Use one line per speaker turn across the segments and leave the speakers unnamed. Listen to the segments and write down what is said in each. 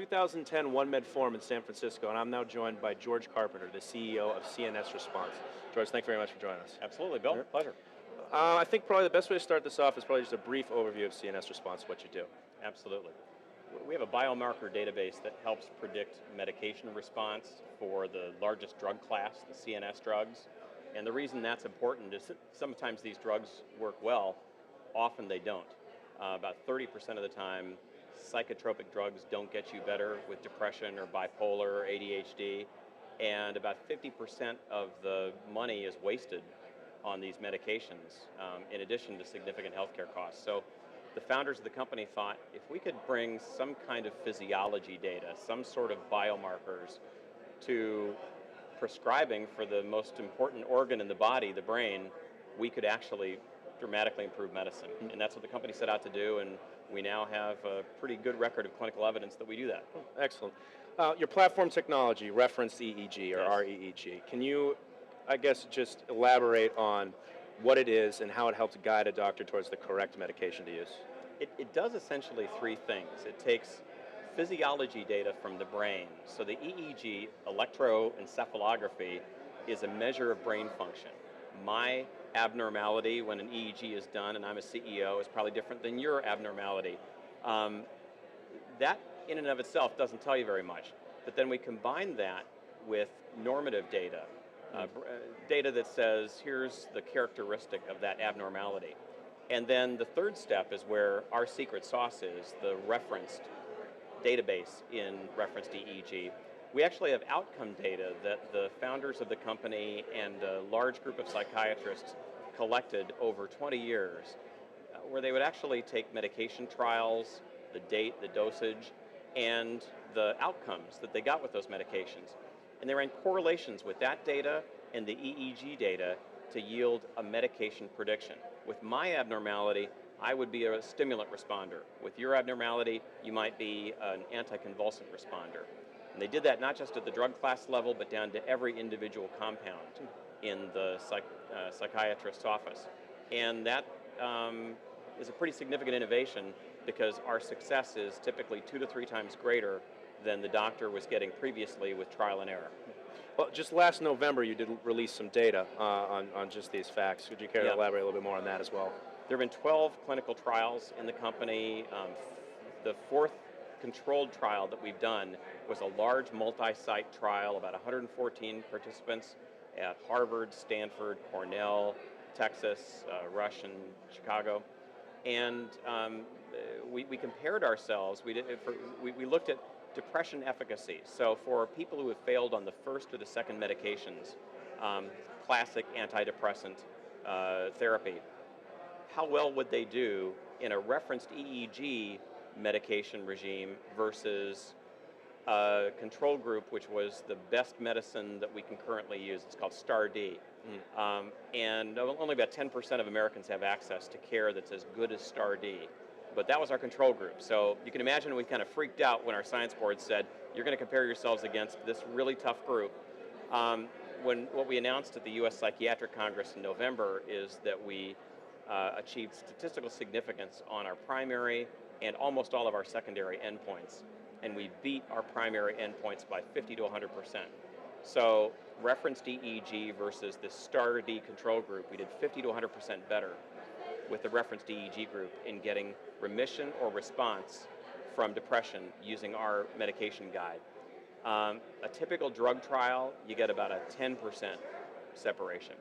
2010 OneMedForum in San Francisco, and I'm now joined by George Carpenter, the CEO of CNS Response. George, thank you very much for joining us.
Absolutely, Bill. Pleasure.
I think probably the best way to start this off is probably just a brief overview of CNS Response, what you do.
Absolutely. We have a biomarker database that helps predict medication response for the largest drug class, the CNS drugs. And the reason that's important is that sometimes these drugs work well, often they don't. About 30% of the time, psychotropic drugs don't get you better with depression or bipolar or ADHD, and about 50% of the money is wasted on these medications, in addition to significant healthcare costs. So the founders of the company thought if we could bring some kind of physiology data, some sort of biomarkers to prescribing for the most important organ in the body, the brain, we could actually dramatically improve medicine. And that's what the company set out to do, and we now have a pretty good record of clinical evidence that we do that.
Excellent. Your platform technology referenced EEG or
Yes.
REEG. Can you, I guess, just elaborate on what it is and how it helps guide a doctor towards the correct medication to use?
It does essentially three things. It takes physiology data from the brain. So the EEG, electroencephalography, is a measure of brain function. My abnormality when an EEG is done, and I'm a CEO, is probably different than your abnormality. That in and of itself doesn't tell you very much. But then we combine that with normative data, data that says, here's the characteristic of that abnormality. And then the third step is where our secret sauce is, the referenced database in referenced EEG. We actually have outcome data that the founders of the company and a large group of psychiatrists collected over 20 years, where they would actually take medication trials, the date, the dosage, and the outcomes that they got with those medications. And they ran correlations with that data and the EEG data to yield a medication prediction. With my abnormality, I would be a stimulant responder. With your abnormality, you might be an anticonvulsant responder. And they did that not just at the drug class level, but down to every individual compound in the psychiatrist's office. And that is a pretty significant innovation because our success is typically 2 to 3 times greater than the doctor was getting previously with trial and error.
Well, just last November you did release some data on just these facts. Would you care to elaborate a little bit more on that as well?
There have been 12 clinical trials in the company. The 4th controlled trial that we've done was a large multi-site trial, about 114 participants at Harvard, Stanford, Cornell, Texas, Rush, and Chicago. And we compared ourselves. We looked at depression efficacy. So for people who have failed on the first or the second medications, classic antidepressant therapy, how well would they do in a referenced EEG medication regime versus a control group, which was the best medicine that we can currently use. It's called STAR-D. And only about 10% of Americans have access to care that's as good as STAR-D. But that was our control group. So you can imagine we kind of freaked out when our science board said, you're going to compare yourselves against this really tough group. What we announced at the US Psychiatric Congress in November is that we achieved statistical significance on our primary and almost all of our secondary endpoints. And we beat our primary endpoints by 50 to 100%. So referenced EEG versus the STAR-D control group, we did 50 to 100% better with the referenced EEG group in getting remission or response from depression using our medication guide. A typical drug trial, you get about a 10% separation.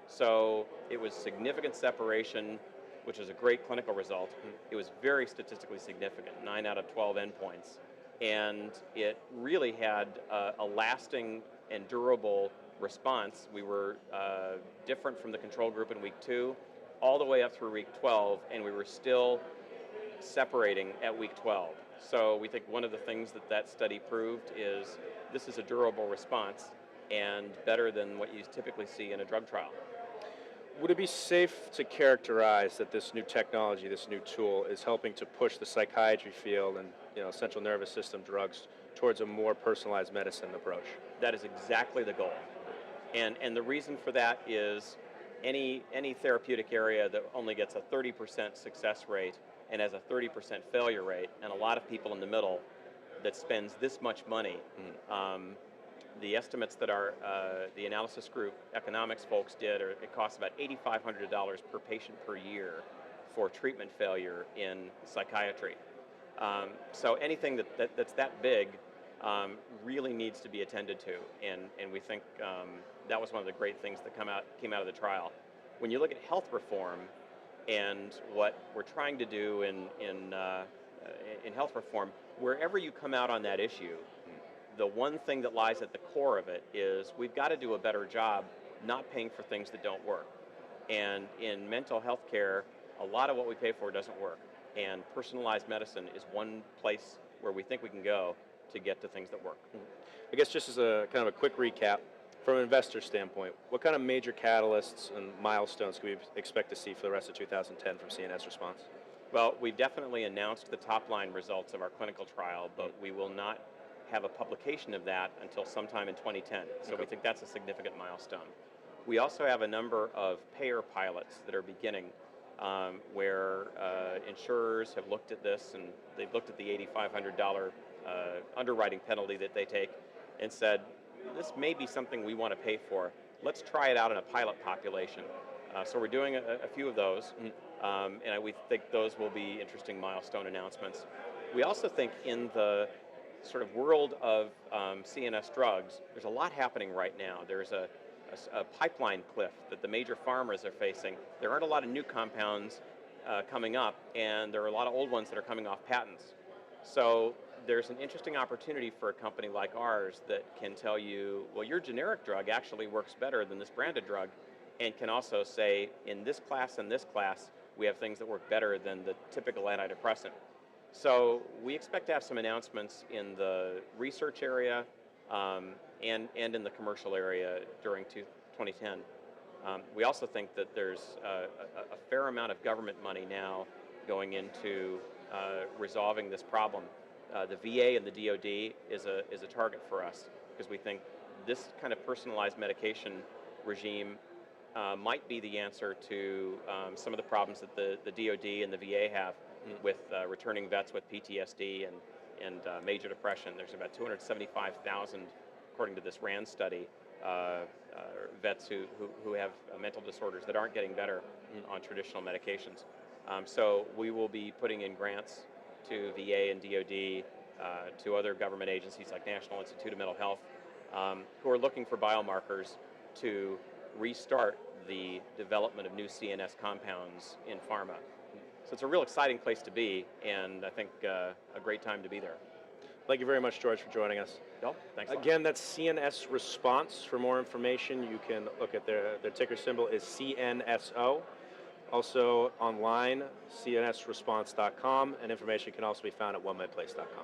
So it was significant separation, which is a great clinical result. It was very statistically significant, 9 out of 12 endpoints. And it really had a lasting and durable response. We were different from the control group in week 2, all the way up through week 12, and we were still separating at week 12. So we think one of the things that study proved is this is a durable response and better than what you typically see in a drug trial.
Would it be safe to characterize that this new technology, this new tool, is helping to push the psychiatry field and central nervous system drugs towards a more personalized medicine approach?
That is exactly the goal. And the reason for that is any therapeutic area that only gets a 30% success rate and has a 30% failure rate, and a lot of people in the middle, that spends this much money. The estimates that the analysis group economics folks did are it costs about $8,500 per patient per year for treatment failure in psychiatry. So anything that's that big really needs to be attended to, and we think that was one of the great things that came out of the trial. When you look at health reform and what we're trying to do in health reform, wherever you come out on that issue, the one thing that lies at the core of it is we've got to do a better job not paying for things that don't work. And in mental health care, a lot of what we pay for doesn't work. And personalized medicine is one place where we think we can go to get to things that work.
I guess just as a kind of a quick recap, from an investor standpoint, what kind of major catalysts and milestones can we expect to see for the rest of 2010 from CNS Response?
Well, we've definitely announced the top-line results of our clinical trial, but we will not have a publication of that until sometime in 2010. So we think that's a significant milestone. We also have a number of payer pilots that are beginning where insurers have looked at this, and they've looked at the $8,500 underwriting penalty that they take and said, this may be something we want to pay for. Let's try it out in a pilot population. So we're doing a few of those, and we think those will be interesting milestone announcements. We also think in the sort of world of CNS drugs, there's a lot happening right now. There's a pipeline cliff that the major pharmas are facing. There aren't a lot of new compounds coming up, and there are a lot of old ones that are coming off patents. So there's an interesting opportunity for a company like ours that can tell you, well, your generic drug actually works better than this branded drug, and can also say, in this class and this class, we have things that work better than the typical antidepressant. So we expect to have some announcements in the research area and in the commercial area during 2010. We also think that there's a fair amount of government money now going into resolving this problem. The VA and the DoD is a target for us because we think this kind of personalized medication regime might be the answer to some of the problems that the DoD and the VA have with returning vets with PTSD and major depression. There's about 275,000, according to this RAND study, vets who have mental disorders that aren't getting better on traditional medications. So we will be putting in grants to VA and DoD, to other government agencies like National Institute of Mental Health, who are looking for biomarkers to restart the development of new CNS compounds in pharma. So it's a real exciting place to be, and I think a great time to be there.
Thank you very much, George, for joining us.
No, thanks.
Again, that's CNS Response. For more information, you can look at their ticker symbol is CNSO. Also online, cnsresponse.com, and information can also be found at OneMedPlace.com.